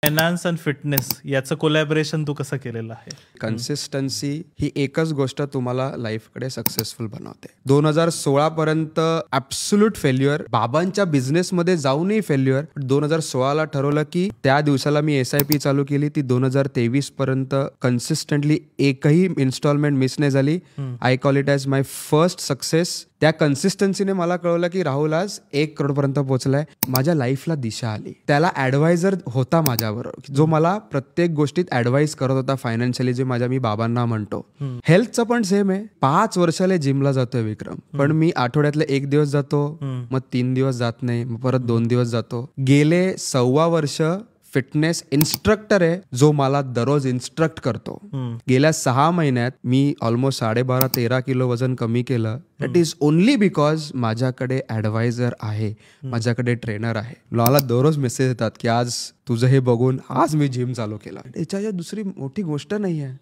Finance and fitness याचं collaboration तू कसं केलेलं आहे? कन्सिस्टन्सी ही एकच गोष्ट तुम्हाला लाईफकडे सक्सेसफुल बनवते. 2016 पर्यंत ऍब्सोल्यूट फेल्युअर, बाबांच्या बिझनेसमध्ये जाऊनही फेल्युअर. 2016ला ठरवलं की त्या दिवसाला मी SIP चालू केली. ती 2023 पर्यंत कन्सिस्टंटली एकही इन्स्टॉलमेंट मिस नाही झाली. I call it as my first success. त्या कन्सिस्टन्सीने मला कळवलं की राहुल आज 1 करोड पर्यंत पोहोचलाय. माझ्या लाईफला दिशा आली. त्याला ऍडवायझर होता माझ्याबरोबर, जो मला प्रत्येक गोष्टीत ऍडवाइस करत होता फायनान्शियली, जे माझ्या मी बाबांना म्हणतो. हेल्थचं पण सेम आहे. 5 वर्षाला जिमला जातोय विक्रम, पण मी आठवड्यातले 1 दिवस जातो, मग 3 दिवस जात नाही, मग परत 2 दिवस जातो. गेले 1.25 वर्ष फिटनेस इन्स्ट्रक्टर आहे, जो मला दररोज इन्स्ट्रक्ट करतो. गेल्या 6 महिन्यात मी ऑलमोस्ट 12.5-13 किलो वजन कमी केलं. दॅट इज ओनली बिकॉज माझ्याकडे ऍडवायझर आहे, माझ्याकडे ट्रेनर आहे. मला दररोज मेसेज येतात की आज तुझं हे बघून आज मी जिम चालू केला. याच्या दुसरी मोठी गोष्ट नाही आहे.